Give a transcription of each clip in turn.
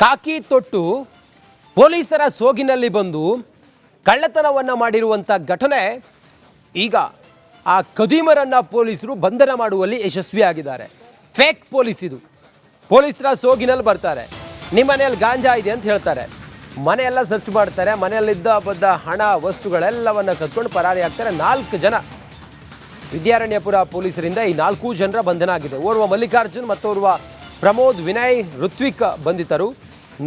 ಕಾಕಿ ತೊಟ್ಟು ಪೊಲೀಸರ ಸೋಗಿನಲ್ಲಿ ಬಂದು ಕಳ್ಳತನವನ್ನು ಮಾಡಿರುವಂಥ ಘಟನೆ ಈಗ ಆ ಖದೀಮರನ್ನು ಪೊಲೀಸರು ಬಂಧನ ಮಾಡುವಲ್ಲಿ ಯಶಸ್ವಿಯಾಗಿದ್ದಾರೆ. ಫೇಕ್ ಪೊಲೀಸ್ ಇದು. ಪೊಲೀಸರ ಸೋಗಿನಲ್ಲಿ ಬರ್ತಾರೆ, ನಿಮ್ಮ ಮನೆಯಲ್ಲಿ ಗಾಂಜಾ ಇದೆ ಅಂತ ಹೇಳ್ತಾರೆ, ಮನೆಯೆಲ್ಲ ಸರ್ಚ್ ಮಾಡ್ತಾರೆ, ಮನೆಯಲ್ಲಿದ್ದ ಬದ್ದ ಹಣ ವಸ್ತುಗಳೆಲ್ಲವನ್ನು ಕದ್ಕೊಂಡು ಪರಾರಿ ಆಗ್ತಾರೆ. 4 ಜನ ವಿದ್ಯಾರಣ್ಯಪುರ ಪೊಲೀಸರಿಂದ ಈ 4 ಜನರ ಬಂಧನ ಆಗಿದೆ. ಓರ್ವ ಮಲ್ಲಿಕಾರ್ಜುನ್ ಮತ್ತೋರ್ವ ಪ್ರಮೋದ್, ವಿನಯ್, ಋತ್ವಿಕ್ ಬಂಧಿತರು.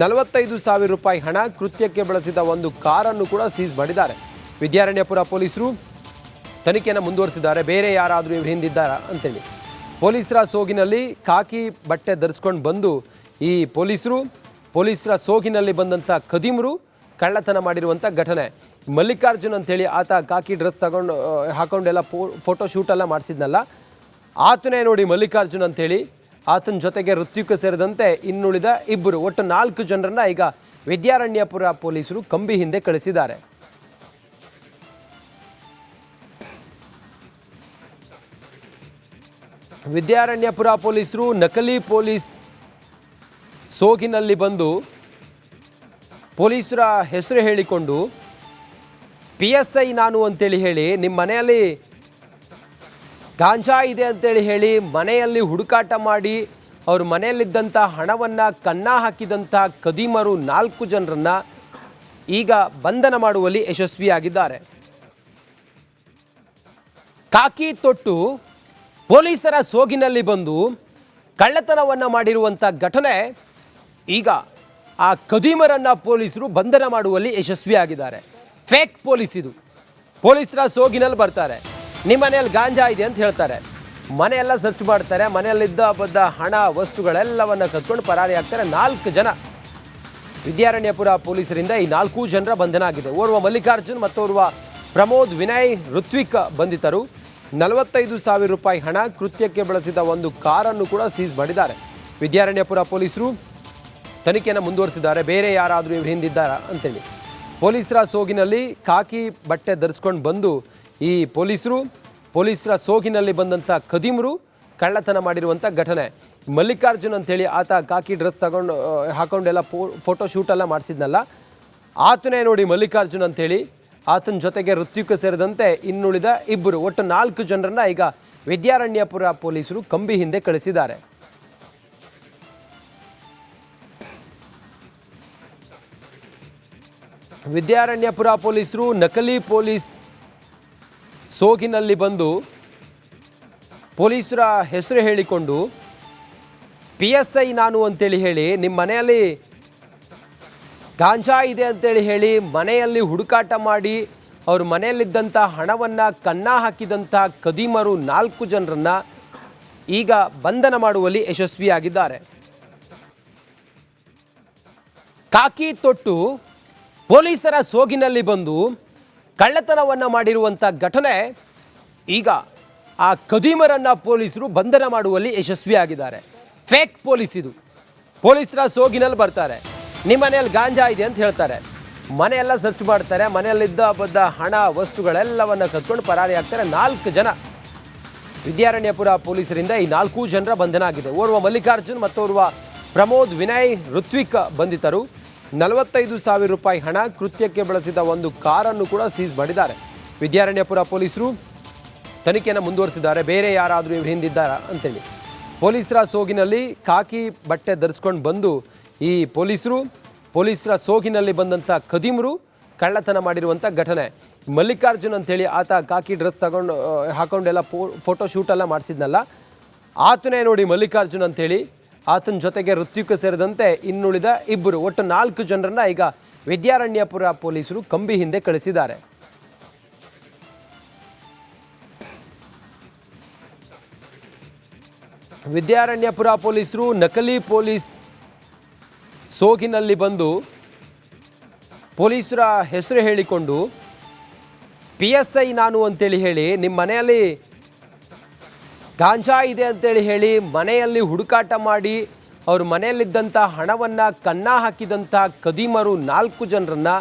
45,000 ರೂಪಾಯಿ ಹಣ, ಕೃತ್ಯಕ್ಕೆ ಬಳಸಿದ ಒಂದು ಕಾರನ್ನು ಕೂಡ ಸೀಸ್ ಮಾಡಿದ್ದಾರೆ. ವಿದ್ಯಾರಣ್ಯಪುರ ಪೊಲೀಸರು ತನಿಖೆಯನ್ನು ಮುಂದುವರಿಸಿದ್ದಾರೆ. ಬೇರೆ ಯಾರಾದರೂ ಇವರು ಹಿಂದಿದ್ದಾರಾ ಅಂತೇಳಿ ಪೊಲೀಸರ ಸೋಗಿನಲ್ಲಿ ಕಾಕಿ ಬಟ್ಟೆ ಧರಿಸ್ಕೊಂಡು ಬಂದು ಈ ಪೊಲೀಸರ ಸೋಗಿನಲ್ಲಿ ಬಂದಂಥ ಖದೀಮರು ಕಳ್ಳತನ ಮಾಡಿರುವಂಥ ಘಟನೆ. ಮಲ್ಲಿಕಾರ್ಜುನ್ ಅಂತೇಳಿ ಆತ ಕಾಕಿ ಡ್ರೆಸ್ ಹಾಕೊಂಡೆಲ್ಲ ಫೋಟೋ ಶೂಟೆಲ್ಲ ಮಾಡಿಸಿದ್ನಲ್ಲ, ಆತನೇ ನೋಡಿ ಮಲ್ಲಿಕಾರ್ಜುನ್ ಅಂತೇಳಿ. ಆತನ ಜೊತೆಗೆ ಋತ್ವಿಕ್ ಸೇರಿದಂತೆ ಇನ್ನುಳಿದ ಇಬ್ಬರು, ಒಟ್ಟು 4 ಜನರನ್ನ ಈಗ ವಿದ್ಯಾರಣ್ಯಪುರ ಪೊಲೀಸರು ಕಂಬಿ ಹಿಂದೆ ಕಳಿಸಿದ್ದಾರೆ. ವಿದ್ಯಾರಣ್ಯಪುರ ಪೊಲೀಸರು ನಕಲಿ ಪೊಲೀಸ್ ಸೋಗಿನಲ್ಲಿ ಬಂದು ಪೊಲೀಸರ ಹೆಸರು ಹೇಳಿಕೊಂಡು PSI ನಾನು ಅಂತೇಳಿ ಹೇಳಿ, ನಿಮ್ಮ ಮನೆಯಲ್ಲಿ ಗಾಂಜಾ ಇದೆ ಅಂತೇಳಿ ಹೇಳಿ ಮನೆಯಲ್ಲಿ ಹುಡುಕಾಟ ಮಾಡಿ ಅವ್ರ ಮನೆಯಲ್ಲಿದ್ದಂಥ ಹಣವನ್ನು ಕನ್ನ ಹಾಕಿದಂಥ ಖದೀಮರು 4 ಜನರನ್ನು ಈಗ ಬಂಧನ ಮಾಡುವಲ್ಲಿ ಯಶಸ್ವಿಯಾಗಿದ್ದಾರೆ. ಕಾಕಿ ತೊಟ್ಟು ಪೊಲೀಸರ ಸೋಗಿನಲ್ಲಿ ಬಂದು ಕಳ್ಳತನವನ್ನು ಮಾಡಿರುವಂಥ ಘಟನೆ ಈಗ ಆ ಖದೀಮರನ್ನು ಪೊಲೀಸರು ಬಂಧನ ಮಾಡುವಲ್ಲಿ ಯಶಸ್ವಿಯಾಗಿದ್ದಾರೆ. ಫೇಕ್ ಪೊಲೀಸ್ ಇದು. ಪೊಲೀಸರ ಸೋಗಿನಲ್ಲಿ ಬರ್ತಾರೆ, ನಿಮ್ಮ ಮನೆಯಲ್ಲಿ ಗಾಂಜಾ ಇದೆ ಅಂತ ಹೇಳ್ತಾರೆ, ಮನೆಯೆಲ್ಲ ಸರ್ಚ್ ಮಾಡ್ತಾರೆ, ಮನೆಯಲ್ಲಿದ್ದ ಬದ್ದ ಹಣ ವಸ್ತುಗಳೆಲ್ಲವನ್ನು ಕದ್ಕೊಂಡು ಪರಾರಿ ಆಗ್ತಾರೆ. 4 ಜನ ವಿದ್ಯಾರಣ್ಯಪುರ ಪೊಲೀಸರಿಂದ ಈ 4 ಜನರ ಬಂಧನ ಆಗಿದೆ. ಓರ್ವ ಮಲ್ಲಿಕಾರ್ಜುನ್ ಮತ್ತೋರ್ವ ಪ್ರಮೋದ್, ವಿನಯ್, ಋತ್ವಿಕ್ ಬಂಧಿತರು. 45,000 ರೂಪಾಯಿ ಹಣ, ಕೃತ್ಯಕ್ಕೆ ಬಳಸಿದ ಒಂದು ಕಾರನ್ನು ಕೂಡ ಸೀಸ್ ಮಾಡಿದ್ದಾರೆ. ವಿದ್ಯಾರಣ್ಯಪುರ ಪೊಲೀಸರು ತನಿಖೆಯನ್ನು ಮುಂದುವರಿಸಿದ್ದಾರೆ. ಬೇರೆ ಯಾರಾದರೂ ಇವರು ಹಿಂದಿದ್ದಾರಾ ಅಂತೇಳಿ ಪೊಲೀಸರ ಸೋಗಿನಲ್ಲಿ ಕಾಕಿ ಬಟ್ಟೆ ಧರಿಸ್ಕೊಂಡು ಬಂದು ಈ ಪೊಲೀಸರ ಸೋಗಿನಲ್ಲಿ ಬಂದಂಥ ಖದೀಮರು ಕಳ್ಳತನ ಮಾಡಿರುವಂಥ ಘಟನೆ. ಮಲ್ಲಿಕಾರ್ಜುನ್ ಅಂತೇಳಿ ಆತ ಕಾಕಿ ಡ್ರೆಸ್ ಹಾಕೊಂಡೆಲ್ಲ ಫೋಟೋ ಶೂಟೆಲ್ಲ ಮಾಡಿಸಿದ್ನಲ್ಲ, ಆತನೇ ನೋಡಿ ಮಲ್ಲಿಕಾರ್ಜುನ್ ಅಂತೇಳಿ. ಆತನ ಜೊತೆಗೆ ಋತ್ವಿಕ್ ಸೇರಿದಂತೆ ಇನ್ನುಳಿದ ಇಬ್ಬರು, ಒಟ್ಟು 4 ಜನರನ್ನ ಈಗ ವಿದ್ಯಾರಣ್ಯಪುರ ಪೊಲೀಸರು ಕಂಬಿ ಹಿಂದೆ ಕಳಿಸಿದ್ದಾರೆ. ವಿದ್ಯಾರಣ್ಯಪುರ ಪೊಲೀಸರು ನಕಲಿ ಪೊಲೀಸ್ ಸೋಗಿನಲ್ಲಿ ಬಂದು ಪೊಲೀಸರ ಹೆಸರು ಹೇಳಿಕೊಂಡು PSI ನಾನು ಅಂತೇಳಿ ಹೇಳಿ, ನಿಮ್ಮ ಮನೆಯಲ್ಲಿ ಗಾಂಜಾ ಇದೆ ಅಂತೇಳಿ ಹೇಳಿ ಮನೆಯಲ್ಲಿ ಹುಡುಕಾಟ ಮಾಡಿ ಅವ್ರ ಮನೆಯಲ್ಲಿದ್ದಂಥ ಹಣವನ್ನು ಕನ್ನ ಹಾಕಿದಂಥ ಖದೀಮರು 4 ಜನರನ್ನು ಈಗ ಬಂಧನ ಮಾಡುವಲ್ಲಿ ಯಶಸ್ವಿಯಾಗಿದ್ದಾರೆ. ಕಾಕಿ ತೊಟ್ಟು ಪೊಲೀಸರ ಸೋಗಿನಲ್ಲಿ ಬಂದು ಕಳ್ಳತನವನ್ನು ಮಾಡಿರುವಂಥ ಘಟನೆ ಈಗ ಆ ಖದೀಮರನ್ನು ಪೊಲೀಸರು ಬಂಧನ ಮಾಡುವಲ್ಲಿ ಯಶಸ್ವಿಯಾಗಿದ್ದಾರೆ. ಫೇಕ್ ಪೊಲೀಸ್ ಇದು. ಪೊಲೀಸರ ಸೋಗಿನಲ್ಲಿ ಬರ್ತಾರೆ, ನಿಮ್ಮ ಮನೆಯಲ್ಲಿ ಗಾಂಜಾ ಇದೆ ಅಂತ ಹೇಳ್ತಾರೆ, ಮನೆಯೆಲ್ಲ ಸರ್ಚ್ ಮಾಡ್ತಾರೆ, ಮನೆಯಲ್ಲಿದ್ದ ಬದ್ದ ಹಣ ವಸ್ತುಗಳೆಲ್ಲವನ್ನು ಕದ್ಕೊಂಡು ಪರಾರಿ ಆಗ್ತಾರೆ. 4 ಜನ ವಿದ್ಯಾರಣ್ಯಪುರ ಪೊಲೀಸರಿಂದ ಈ 4 ಜನರ ಬಂಧನ ಆಗಿದೆ. ಓರ್ವ ಮಲ್ಲಿಕಾರ್ಜುನ್ ಮತ್ತೋರ್ವ ಪ್ರಮೋದ್, ವಿನಯ್, ಋತ್ವಿಕ್ ಬಂಧಿತರು. 45,000 ರೂಪಾಯಿ ಹಣ, ಕೃತ್ಯಕ್ಕೆ ಬಳಸಿದ ಒಂದು ಕಾರನ್ನು ಕೂಡ ಸೀಸ್ ಮಾಡಿದ್ದಾರೆ. ವಿದ್ಯಾರಣ್ಯಪುರ ಪೊಲೀಸರು ತನಿಖೆಯನ್ನು ಮುಂದುವರಿಸಿದ್ದಾರೆ. ಬೇರೆ ಯಾರಾದರೂ ಇವರು ಹಿಂದಿದ್ದಾರಾ ಅಂತೇಳಿ ಪೊಲೀಸರ ಸೋಗಿನಲ್ಲಿ ಕಾಕಿ ಬಟ್ಟೆ ಧರಿಸ್ಕೊಂಡು ಬಂದು ಈ ಪೊಲೀಸರ ಸೋಗಿನಲ್ಲಿ ಬಂದಂಥ ಖದೀಮರು ಕಳ್ಳತನ ಮಾಡಿರುವಂಥ ಘಟನೆ. ಮಲ್ಲಿಕಾರ್ಜುನ್ ಅಂತೇಳಿ ಆತ ಕಾಕಿ ಡ್ರೆಸ್ ಹಾಕೊಂಡೆಲ್ಲ ಫೋಟೋ ಶೂಟೆಲ್ಲ ಮಾಡಿಸಿದ್ನಲ್ಲ, ಆತನೇ ನೋಡಿ ಮಲ್ಲಿಕಾರ್ಜುನ್ ಅಂತೇಳಿ. ಆತನ ಜೊತೆಗೆ ಋತ್ವಿಕ್ ಸೇರಿದಂತೆ ಇನ್ನುಳಿದ ಇಬ್ಬರು, ಒಟ್ಟು 4 ಜನರನ್ನ ಈಗ ವಿದ್ಯಾರಣ್ಯಪುರ ಪೊಲೀಸರು ಕಂಬಿ ಹಿಂದೆ ಕಳಿಸಿದ್ದಾರೆ. ವಿದ್ಯಾರಣ್ಯಪುರ ಪೊಲೀಸರು ನಕಲಿ ಪೊಲೀಸ್ ಸೋಗಿನಲ್ಲಿ ಬಂದು ಪೊಲೀಸರ ಹೆಸರು ಹೇಳಿಕೊಂಡು PSI ನಾನು ಅಂತೇಳಿ ಹೇಳಿ, ನಿಮ್ಮ ಮನೆಯಲ್ಲಿ ಗಾಂಜಾ ಇದೆ ಅಂತೇಳಿ ಹೇಳಿ ಮನೆಯಲ್ಲಿ ಹುಡುಕಾಟ ಮಾಡಿ ಅವ್ರ ಮನೆಯಲ್ಲಿದ್ದಂಥ ಹಣವನ್ನು ಕನ್ನ ಹಾಕಿದಂಥ ಖದೀಮರು 4 ಜನರನ್ನು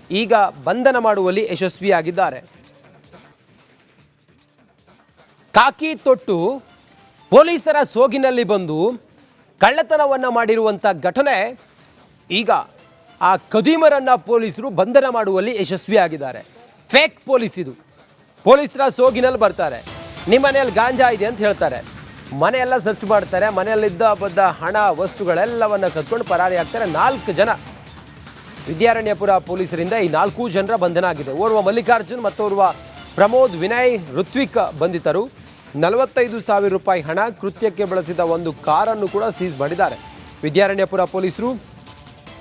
ಈಗ ಬಂಧನ ಮಾಡುವಲ್ಲಿ ಯಶಸ್ವಿಯಾಗಿದ್ದಾರೆ. ಕಾಕಿ ತೊಟ್ಟು ಪೊಲೀಸರ ಸೋಗಿನಲ್ಲಿ ಬಂದು ಕಳ್ಳತನವನ್ನು ಮಾಡಿರುವಂಥ ಘಟನೆ ಈಗ ಆ ಖದೀಮರನ್ನು ಪೊಲೀಸರು ಬಂಧನ ಮಾಡುವಲ್ಲಿ ಯಶಸ್ವಿಯಾಗಿದ್ದಾರೆ. ಫೇಕ್ ಪೊಲೀಸ್ ಇದು. ಪೊಲೀಸರ ಸೋಗಿನಲ್ಲಿ ಬರ್ತಾರೆ, ನಿಮ್ಮ ಮನೆಯಲ್ಲಿ ಗಾಂಜಾ ಇದೆ ಅಂತ ಹೇಳ್ತಾರೆ, ಮನೆಯೆಲ್ಲ ಸರ್ಚ್ ಮಾಡ್ತಾರೆ, ಮನೆಯಲ್ಲಿದ್ದ ಬದ್ದ ಹಣ ವಸ್ತುಗಳೆಲ್ಲವನ್ನು ಕದ್ಕೊಂಡು ಪರಾರಿ ಆಗ್ತಾರೆ. 4 ಜನ ವಿದ್ಯಾರಣ್ಯಪುರ ಪೊಲೀಸರಿಂದ ಈ 4 ಜನರ ಬಂಧನ ಆಗಿದೆ. ಓರ್ವ ಮಲ್ಲಿಕಾರ್ಜುನ್ ಮತ್ತೋರ್ವ ಪ್ರಮೋದ್, ವಿನಯ್, ಋತ್ವಿಕ್ ಬಂಧಿತರು. 45,000 ರೂಪಾಯಿ ಹಣ, ಕೃತ್ಯಕ್ಕೆ ಬಳಸಿದ ಒಂದು ಕಾರನ್ನು ಕೂಡ ಸೀಸ್ ಮಾಡಿದ್ದಾರೆ. ವಿದ್ಯಾರಣ್ಯಪುರ ಪೊಲೀಸರು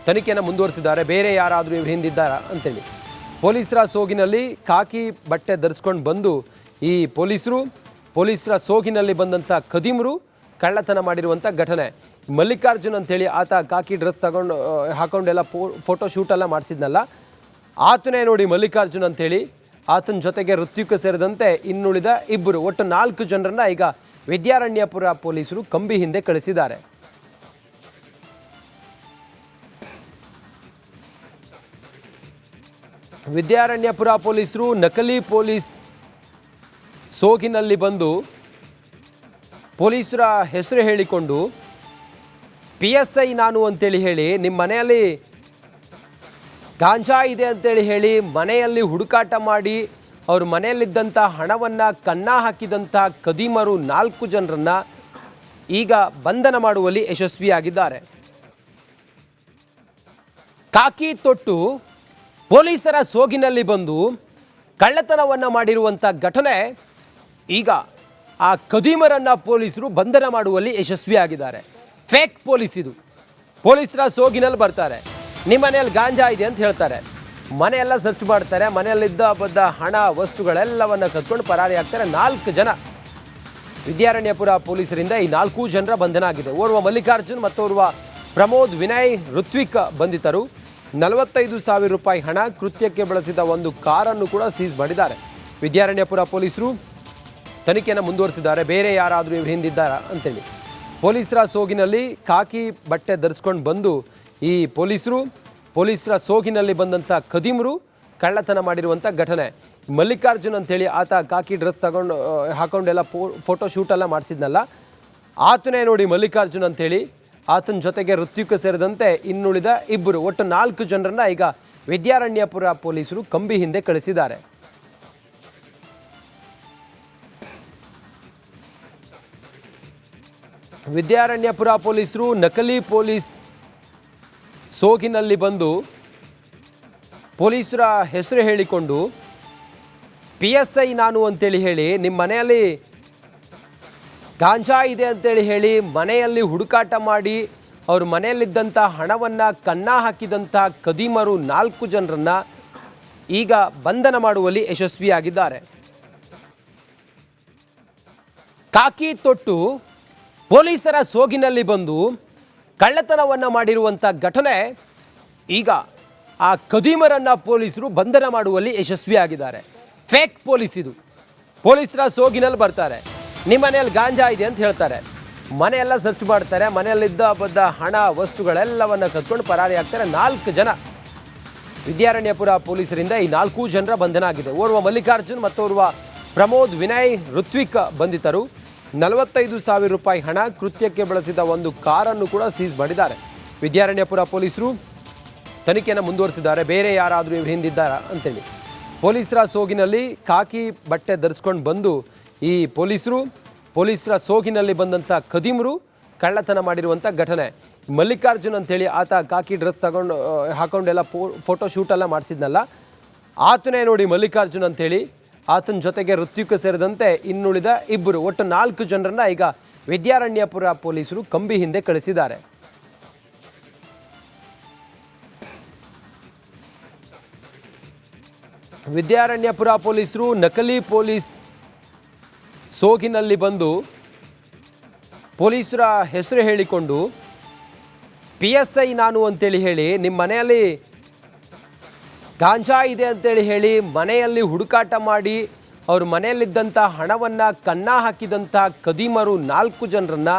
ತನಿಖೆಯನ್ನು ಮುಂದುವರಿಸಿದ್ದಾರೆ. ಬೇರೆ ಯಾರಾದರೂ ಇವರು ಹಿಂದಿದ್ದಾರಾ ಅಂತೇಳಿ ಪೊಲೀಸರ ಸೋಗಿನಲ್ಲಿ ಕಾಕಿ ಬಟ್ಟೆ ಧರಿಸ್ಕೊಂಡು ಬಂದು ಈ ಪೊಲೀಸರ ಸೋಗಿನಲ್ಲಿ ಬಂದಂಥ ಖದೀಮರು ಕಳ್ಳತನ ಮಾಡಿರುವಂಥ ಘಟನೆ. ಮಲ್ಲಿಕಾರ್ಜುನ್ ಅಂತೇಳಿ ಆತ ಕಾಕಿ ಡ್ರೆಸ್ ಹಾಕೊಂಡೆಲ್ಲ ಫೋಟೋ ಶೂಟೆಲ್ಲ ಮಾಡಿಸಿದ್ನಲ್ಲ, ಆತನೇ ನೋಡಿ ಮಲ್ಲಿಕಾರ್ಜುನ್ ಅಂತೇಳಿ. ಆತನ ಜೊತೆಗೆ ಋತ್ವಿಕ್ ಸೇರಿದಂತೆ ಇನ್ನುಳಿದ ಇಬ್ಬರು, ಒಟ್ಟು 4 ಜನರನ್ನ ಈಗ ವಿದ್ಯಾರಣ್ಯಪುರ ಪೊಲೀಸರು ಕಂಬಿ ಹಿಂದೆ ಕಳಿಸಿದ್ದಾರೆ. ವಿದ್ಯಾರಣ್ಯಪುರ ಪೊಲೀಸರು ನಕಲಿ ಪೊಲೀಸ್ ಸೋಗಿನಲ್ಲಿ ಬಂದು ಪೊಲೀಸರ ಹೆಸರು ಹೇಳಿಕೊಂಡು PSI ನಾನು ಅಂತೇಳಿ ಹೇಳಿ, ನಿಮ್ಮ ಮನೆಯಲ್ಲಿ ಗಾಂಜಾ ಇದೆ ಅಂತೇಳಿ ಹೇಳಿ ಮನೆಯಲ್ಲಿ ಹುಡುಕಾಟ ಮಾಡಿ ಅವ್ರ ಮನೆಯಲ್ಲಿದ್ದಂಥ ಹಣವನ್ನು ಕನ್ನ ಹಾಕಿದಂಥ ಖದೀಮರು 4 ಜನರನ್ನು ಈಗ ಬಂಧನ ಮಾಡುವಲ್ಲಿ ಯಶಸ್ವಿಯಾಗಿದ್ದಾರೆ. ಕಾಕಿ ತೊಟ್ಟು ಪೊಲೀಸರ ಸೋಗಿನಲ್ಲಿ ಬಂದು ಕಳ್ಳತನವನ್ನು ಮಾಡಿರುವಂಥ ಘಟನೆ. ಈಗ ಆ ಖದೀಮರನ್ನು ಪೊಲೀಸರು ಬಂಧನ ಮಾಡುವಲ್ಲಿ ಯಶಸ್ವಿಯಾಗಿದ್ದಾರೆ. ಫೇಕ್ ಪೊಲೀಸ್ ಇದು. ಪೊಲೀಸರ ಸೋಗಿನಲ್ಲಿ ಬರ್ತಾರೆ, ನಿಮ್ಮ ಮನೆಯಲ್ಲಿ ಗಾಂಜಾ ಇದೆ ಅಂತ ಹೇಳ್ತಾರೆ, ಮನೆಯೆಲ್ಲ ಸರ್ಚ್ ಮಾಡ್ತಾರೆ, ಮನೆಯಲ್ಲಿದ್ದ ಬದ್ದ ಹಣ ವಸ್ತುಗಳೆಲ್ಲವನ್ನು ಕದ್ಕೊಂಡು ಪರಾರಿ ಆಗ್ತಾರೆ. 4 ಜನ ವಿದ್ಯಾರಣ್ಯಪುರ ಪೊಲೀಸರಿಂದ ಈ 4 ಜನರ ಬಂಧನ ಆಗಿದೆ. ಓರ್ವ ಮಲ್ಲಿಕಾರ್ಜುನ್ ಮತ್ತೋರ್ವ ಪ್ರಮೋದ್, ವಿನಯ್, ಋತ್ವಿಕ್ ಬಂಧಿತರು. 45,000 ರೂಪಾಯಿ ಹಣ, ಕೃತ್ಯಕ್ಕೆ ಬಳಸಿದ ಒಂದು ಕಾರನ್ನು ಕೂಡ ಸೀಸ್ ಮಾಡಿದ್ದಾರೆ. ವಿದ್ಯಾರಣ್ಯಪುರ ಪೊಲೀಸರು ತನಿಖೆಯನ್ನು ಮುಂದುವರಿಸಿದ್ದಾರೆ. ಬೇರೆ ಯಾರಾದರೂ ಇವರು ಹಿಂದಿದ್ದಾರಾ ಅಂತೇಳಿ ಪೊಲೀಸರ ಸೋಗಿನಲ್ಲಿ ಕಾಕಿ ಬಟ್ಟೆ ಧರಿಸ್ಕೊಂಡು ಬಂದು ಈ ಪೊಲೀಸರ ಸೋಗಿನಲ್ಲಿ ಬಂದಂಥ ಖದೀಮರು ಕಳ್ಳತನ ಮಾಡಿರುವಂಥ ಘಟನೆ. ಮಲ್ಲಿಕಾರ್ಜುನ್ ಅಂತೇಳಿ ಆತ ಕಾಕಿ ಡ್ರೆಸ್ ಹಾಕೊಂಡೆಲ್ಲ ಫೋಟೋ ಶೂಟೆಲ್ಲ ಮಾಡಿಸಿದ್ನಲ್ಲ, ಆತನೇ ನೋಡಿ ಮಲ್ಲಿಕಾರ್ಜುನ್ ಅಂತೇಳಿ. ಆತನ ಜೊತೆಗೆ ಋತ್ವಿಕ್ ಸೇರಿದಂತೆ ಇನ್ನುಳಿದ ಇಬ್ಬರು, ಒಟ್ಟು 4 ಜನರನ್ನ ಈಗ ವಿದ್ಯಾರಣ್ಯಪುರ ಪೊಲೀಸರು ಕಂಬಿ ಹಿಂದೆ ಕಳಿಸಿದ್ದಾರೆ. ವಿದ್ಯಾರಣ್ಯಪುರ ಪೊಲೀಸರು ನಕಲಿ ಪೊಲೀಸ್ ಸೋಗಿನಲ್ಲಿ ಬಂದು ಪೊಲೀಸರ ಹೆಸರು ಹೇಳಿಕೊಂಡು PSI ನಾನು ಅಂತೇಳಿ ಹೇಳಿ, ನಿಮ್ಮ ಮನೆಯಲ್ಲಿ ಗಾಂಜಾ ಇದೆ ಅಂತೇಳಿ ಹೇಳಿ ಮನೆಯಲ್ಲಿ ಹುಡುಕಾಟ ಮಾಡಿ ಅವ್ರ ಮನೆಯಲ್ಲಿದ್ದಂಥ ಹಣವನ್ನು ಕನ್ನ ಹಾಕಿದಂಥ ಖದೀಮರು 4 ಜನರನ್ನು ಈಗ ಬಂಧನ ಮಾಡುವಲ್ಲಿ ಯಶಸ್ವಿಯಾಗಿದ್ದಾರೆ. ಕಾಕಿ ತೊಟ್ಟು ಪೊಲೀಸರ ಸೋಗಿನಲ್ಲಿ ಬಂದು ಕಳ್ಳತನವನ್ನು ಮಾಡಿರುವಂಥ ಘಟನೆ. ಈಗ ಆ ಖದೀಮರನ್ನು ಪೊಲೀಸರು ಬಂಧನ ಮಾಡುವಲ್ಲಿ ಯಶಸ್ವಿಯಾಗಿದ್ದಾರೆ. ಫೇಕ್ ಪೊಲೀಸ್ ಇದು. ಪೊಲೀಸರ ಸೋಗಿನಲ್ಲಿ ಬರ್ತಾರೆ, ನಿಮ್ಮ ಮನೆಯಲ್ಲಿ ಗಾಂಜಾ ಇದೆ ಅಂತ ಹೇಳ್ತಾರೆ, ಮನೆಯೆಲ್ಲ ಸರ್ಚ್ ಮಾಡ್ತಾರೆ, ಮನೆಯಲ್ಲಿದ್ದ ಬದ್ದ ಹಣ ವಸ್ತುಗಳೆಲ್ಲವನ್ನು ಕದ್ಕೊಂಡು ಪರಾರಿ ಆಗ್ತಾರೆ. 4 ಜನ ವಿದ್ಯಾರಣ್ಯಪುರ ಪೊಲೀಸರಿಂದ ಈ 4 ಜನರ ಬಂಧನ ಆಗಿದೆ. ಓರ್ವ ಮಲ್ಲಿಕಾರ್ಜುನ್ ಮತ್ತೋರ್ವ ಪ್ರಮೋದ್, ವಿನಯ್, ಋತ್ವಿಕ್ ಬಂಧಿತರು. 45,000 ರೂಪಾಯಿ ಹಣ, ಕೃತ್ಯಕ್ಕೆ ಬಳಸಿದ ಒಂದು ಕಾರನ್ನು ಕೂಡ ಸೀಸ್ ಮಾಡಿದ್ದಾರೆ. ವಿದ್ಯಾರಣ್ಯಪುರ ಪೊಲೀಸರು ತನಿಖೆಯನ್ನು ಮುಂದುವರಿಸಿದ್ದಾರೆ. ಬೇರೆ ಯಾರಾದರೂ ಇವರು ಹಿಂದಿದ್ದಾರಾ ಅಂತೇಳಿ ಪೊಲೀಸರ ಸೋಗಿನಲ್ಲಿ ಕಾಕಿ ಬಟ್ಟೆ ಧರಿಸ್ಕೊಂಡು ಬಂದು ಈ ಪೊಲೀಸರ ಸೋಗಿನಲ್ಲಿ ಬಂದಂಥ ಖದೀಮರು ಕಳ್ಳತನ ಮಾಡಿರುವಂಥ ಘಟನೆ. ಮಲ್ಲಿಕಾರ್ಜುನ್ ಅಂತೇಳಿ ಆತ ಕಾಕಿ ಡ್ರೆಸ್ ಹಾಕೊಂಡೆಲ್ಲ ಫೋಟೋ ಶೂಟೆಲ್ಲ ಮಾಡಿಸಿದ್ನಲ್ಲ, ಆತನೇ ನೋಡಿ ಮಲ್ಲಿಕಾರ್ಜುನ್ ಅಂತೇಳಿ. ಆತನ ಜೊತೆಗೆ ಋತ್ವಿಕ್ ಸೇರಿದಂತೆ ಇನ್ನುಳಿದ ಇಬ್ಬರು, ಒಟ್ಟು 4 ಜನರನ್ನ ಈಗ ವಿದ್ಯಾರಣ್ಯಪುರ ಪೊಲೀಸರು ಕಂಬಿ ಹಿಂದೆ ಕಳಿಸಿದ್ದಾರೆ. ವಿದ್ಯಾರಣ್ಯಪುರ ಪೊಲೀಸರು ನಕಲಿ ಪೊಲೀಸ್ ಸೋಗಿನಲ್ಲಿ ಬಂದು ಪೊಲೀಸರ ಹೆಸರು ಹೇಳಿಕೊಂಡು PSI ನಾನು ಅಂತೇಳಿ ಹೇಳಿ, ನಿಮ್ಮ ಮನೆಯಲ್ಲಿ ಗಾಂಜಾ ಇದೆ ಅಂತೇಳಿ ಹೇಳಿ ಮನೆಯಲ್ಲಿ ಹುಡುಕಾಟ ಮಾಡಿ ಅವ್ರ ಮನೆಯಲ್ಲಿದ್ದಂಥ ಹಣವನ್ನು ಕನ್ನ ಹಾಕಿದಂಥ ಖದೀಮರು 4 ಜನರನ್ನು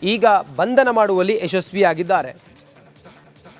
ಈಗ ಬಂಧನ ಮಾಡುವಲ್ಲಿ ಯಶಸ್ವಿಯಾಗಿದ್ದಾರೆ.